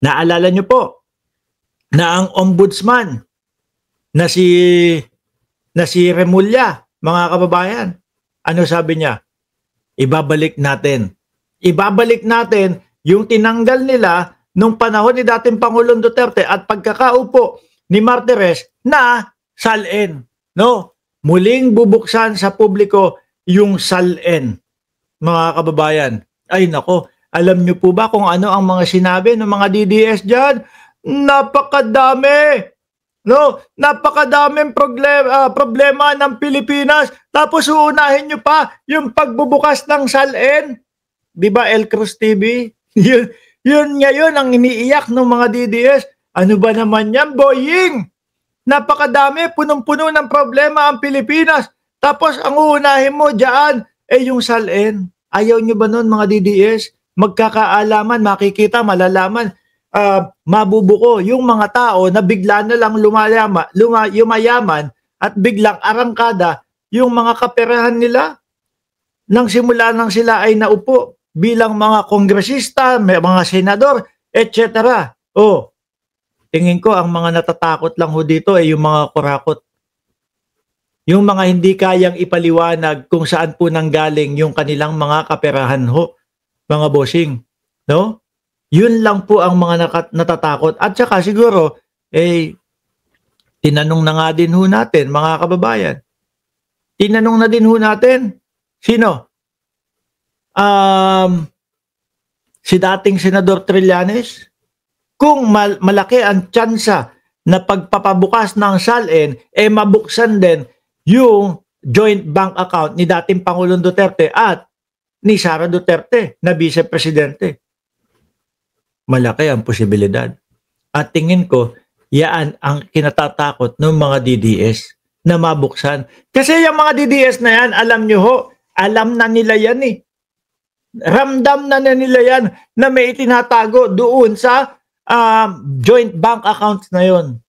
Naalala nyo po na ang ombudsman na si Remulla, mga kababayan, ano sabi niya? Ibabalik natin. Ibabalik natin yung tinanggal nila nung panahon ni dating Pangulong Duterte at pagkakaupo ni Martires na SALN. No? Muling bubuksan sa publiko yung SALN, mga kababayan. Ay nako, alam nyo po ba kung ano ang mga sinabi ng mga DDS dyan? Napakadami! No, napakadaming problema ng Pilipinas. Tapos uunahin nyo pa yung pagbubukas ng SALN. Di ba, El Cruz TV? yun ngayon ang iniiyak ng mga DDS. Ano ba naman yan, boying? Napakadami, punong-puno ng problema ang Pilipinas. Tapos ang uunahin mo dyan, yung SALN. Ayaw nyo ba nun, mga DDS? Magkakaalaman, makikita, malalaman. Mabubuko yung mga tao na bigla na lang yumayaman at biglang arangkada yung mga kaperahan nila nang simula nang sila ay naupo bilang mga kongresista, mga senador, etc. Tingin ko ang mga natatakot lang ho dito ay yung mga kurakot. Yung mga hindi kayang ipaliwanag kung saan po nanggaling yung kanilang mga kaperahan ho, mga bossing. No? Yun lang po ang mga natatakot. At saka siguro, tinanong na nga din ho natin, mga kababayan. Tinanong na din ho natin, sino? Si dating Senador Trillanes. Kung malaki ang tsansa na pagpapabukas ng SALN, mabuksan din yung joint bank account ni dating Pangulong Duterte at ni Sara Duterte na Vice Presidente. Malaki ang posibilidad. At tingin ko, yan ang kinatatakot ng mga DDS na mabuksan. Kasi yung mga DDS na yan, alam nyo ho, alam na nila yan eh. Ramdam na nila yan na may itinatago doon sa joint bank accounts na yon.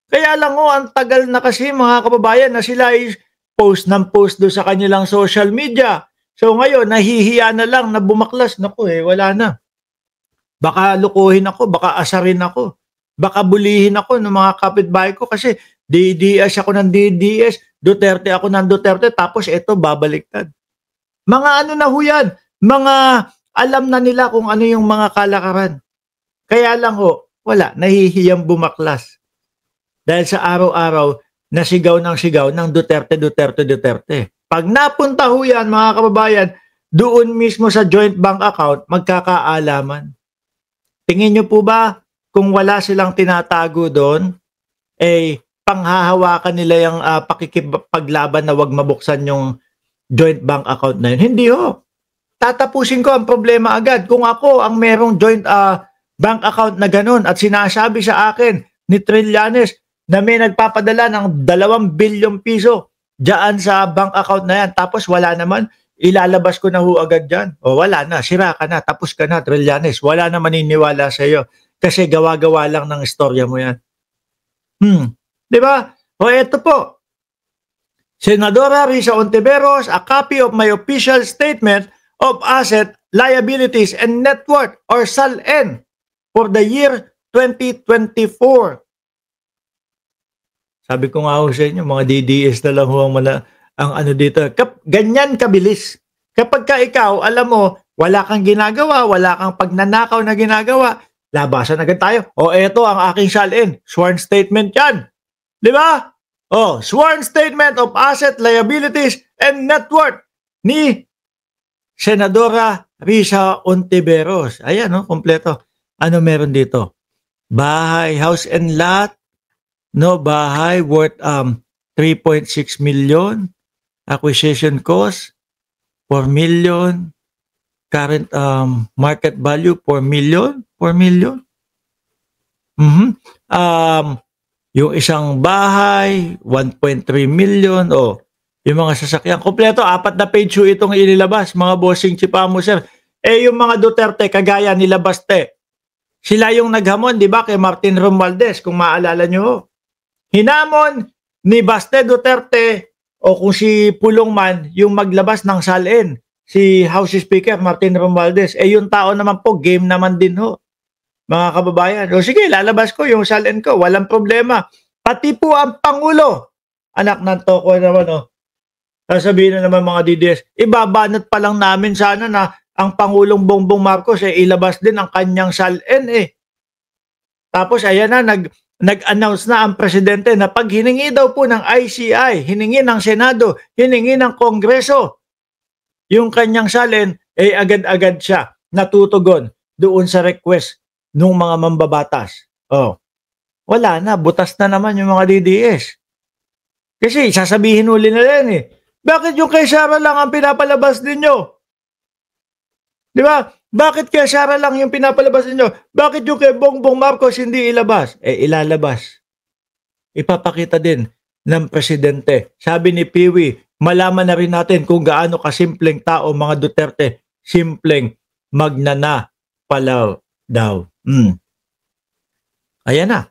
Kaya lang ho, ang tagal na kasi mga kababayan na sila ay post ng post doon sa kanilang social media. So ngayon, nahihiya na lang na bumaklas. Naku wala na. Baka lukuhin ako, baka asarin ako, baka bulihin ako ng mga kapitbahay ko kasi DDS ako ng DDS, Duterte ako ng Duterte, tapos ito babaliktad. Mga ano na ho yan, mga alam na nila kung ano yung mga kalakaran. Kaya lang ho, wala, nahihiyang bumaklas. Dahil sa araw-araw, nasigaw ng Duterte, Duterte, Duterte. Pag napunta ho yan, mga kababayan, doon mismo sa joint bank account, magkakaalaman. Tingin nyo po ba kung wala silang tinatago doon, panghahawakan nila yung pakikipaglaban na wag mabuksan yung joint bank account na yun? Hindi ho. Tatapusin ko ang problema agad. Kung ako ang merong joint bank account na ganun at sinasabi sa akin ni Trillanes na may nagpapadala ng 2 bilyong piso dyan sa bank account na yan, tapos wala naman, ilalabas ko na ho agad dyan. Wala na, sira ka na, tapos ka na, Trillanes. Wala na maniniwala sa iyo kasi gawa-gawa lang ng istorya mo yan. Diba? Eto po. Senadora Risa Hontiveros, a copy of my official statement of asset, liabilities, and net worth or SALN for the year 2024. Sabi ko nga ho sa inyo, mga DDS na lang ho ang ano dito. Ganyan kabilis. Kapag ka ikaw, alam mo, wala kang ginagawa, wala kang pagnanakaw na ginagawa, labasan agad tayo. Eto ang aking SALN. Sworn statement yan. Di ba? Sworn statement of asset, liabilities, and net worth ni Senadora Risa Hontiveros. Ayan, kompleto. Ano meron dito? Bahay, house and lot. No, bahay worth 3.6 million. Acquisition cost 4 million. Current market value 4 million. 4 million. Yung isang bahay 1.3 million. Yung mga sasakyan kompleto, 4 na page itong inilabas, mga bossing chipamo sir. Yung mga Duterte kagaya nila Baste. Sila yung naghamon, di ba, kay Martin Romualdez, kung maalala nyo. Hinamon ni Baste Duterte o kung si Pulong man yung maglabas ng SALN, si House Speaker Martin Romualdez. Yung tao naman po, game naman din ho. mga kababayan. O sige, lalabas ko yung salin ko, walang problema. Pati po ang Pangulo, anak ng toko naman, oh. Sasabihin na naman mga DDS, ibabanat pa lang namin sana na ang Pangulong Bongbong Marcos ilabas din ang kanyang salin eh. Tapos ayan na, nag-announce na ang presidente na pag hiningi daw po ng ICI, hiningi ng Senado, hiningi ng Kongreso, yung kanyang salin, agad-agad siya natutugon doon sa request ng mga mambabatas. Oh, wala na, butas na naman yung mga DDS. Kasi sasabihin uli na yan eh. Bakit yung kay Sara lang ang pinapalabas ninyo? Di ba? Bakit kay Sara lang yung pinapalabas ninyo? Bakit yung kay Bongbong Marcos hindi ilabas? Ilalabas. Ipapakita din ng presidente. Sabi ni Piwi, malaman na rin natin kung gaano kasimpleng tao mga Duterte, simpleng magnana palaw daw. Ayan na.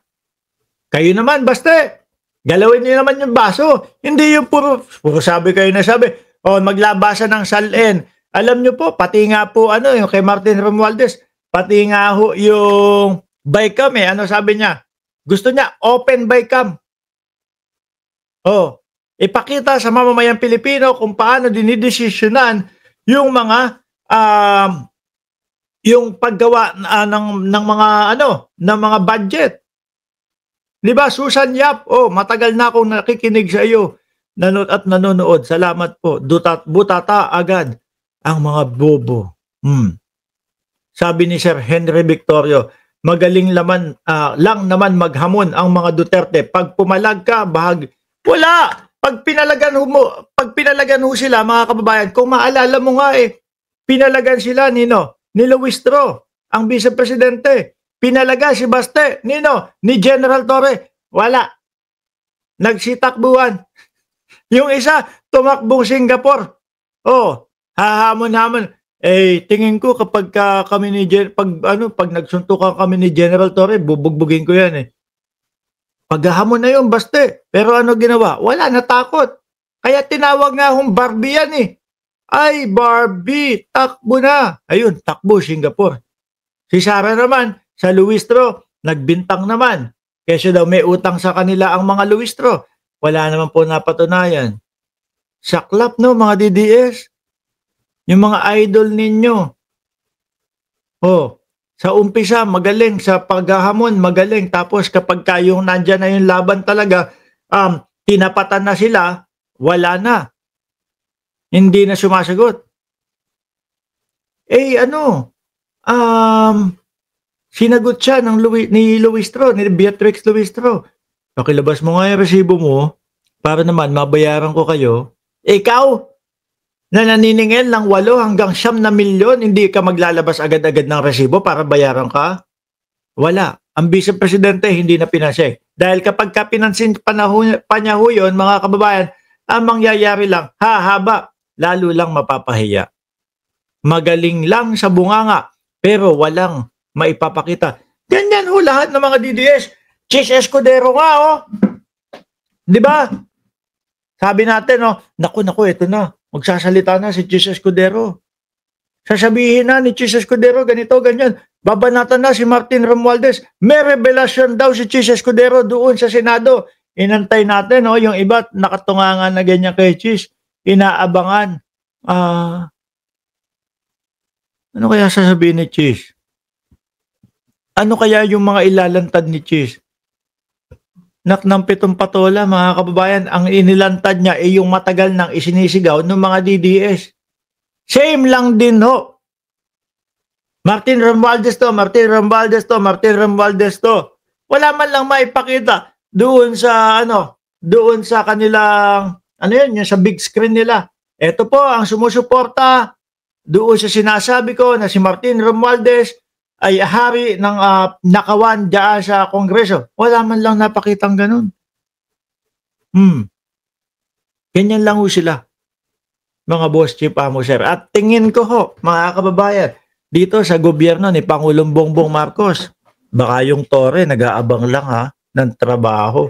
Kayo naman, basta galawin niyo naman yung baso. Hindi yung puro sabi kayo na sabi, maglabasan ng salin. Alam niyo po, pati nga po yung kay Martin Romualdez, pati nga ho yung bycam ano sabi niya? Gusto niya open bycam. Ipakita sa mamamayang Pilipino kung paano dinidesisyonan yung mga yung paggawa ng mga budget. 'Di ba, Susan Yap? Matagal na akong nakikinig sa iyo. Nanonood. Salamat po. Butata agad ang mga bobo. Sabi ni Sir Henry Victorio, magaling lang naman maghamon ang mga Duterte. Pag pumalag ka, wala. Pag pinalagan ho sila, mga kababayan, kung maalala mo nga pinalagan sila ni Luistro, ang Vice Presidente. Pinalaga si Baste, ni General Torre, wala. Nagsitakbuhan. Yung isa, tumakbong Singapore. Hahamon-hamon. Tingin ko kapag kami pag nagsuntukan kami ni General Torre, bubugbugin ko yan Paghahamon na yung Baste. Pero ano ginawa? Wala, natakot. Kaya tinawag nga akong Barbie yan Ay, Barbie, takbo na. Ayun, takbo Singapore. Si Sara naman, sa Luistro, nagbintang naman. Kasi daw may utang sa kanila ang mga Luistro. Wala naman po napatunayan. Saklap mga DDS. Yung mga idol ninyo. Sa umpisa, magaling. Sa paghahamon, magaling. Tapos kapag kayong nandyan na yung laban talaga, tinapatan na sila, wala na. Hindi na sumasagot. Sinagot siya ni Luistro, ni Beatrix Luistro. Pakilabas mo nga yung resibo mo para naman mabayaran ko kayo. Ikaw, na naniningil ng 8 hanggang 9 na milyon, hindi ka maglalabas agad-agad ng resibo para bayaran ka? Wala. Ang Vice Presidente hindi na pinasya. Dahil kapag pinansin pa niya ho yun, mga kababayan, ang mangyayari lang, haba, lalo lang mapapahiya. Magaling lang sa bunganga, pero walang maipapakita. Ganyan ho lahat ng mga DDS. Chis Escudero nga Di ba? Sabi natin naku, ito na. Magsasalita na si Chis Escudero. Sasabihin na ni Chis Escudero, ganito, ganyan. Babanatan na si Martin Romualdez. May revelasyon daw si Chis Escudero doon sa Senado. Inantay natin, yung iba nakatungangan na ganyan kay Chis. Inaabangan. Ano kaya sasabihin ni Chis? Ano kaya yung mga ilalantad ni Chis? Nak ng 7 patola, mga kababayan, ang inilantad niya yung matagal nang isinisigaw ng mga DDS. Same lang din Martin Romualdez to. Wala man lang maipakita doon sa doon sa kanilang yung sa big screen nila. Ito po ang sumusuporta doon sa sinasabi ko na si Martin Romualdez ay hari ng nakawan diyan sa Kongreso. Wala man lang napakitang ganun. Ganyan lang sila, mga boss chief sir. At tingin ko mga kababayan, dito sa gobyerno ni Pangulong Bongbong Marcos, baka yung Torre nag-aabang lang ng trabaho.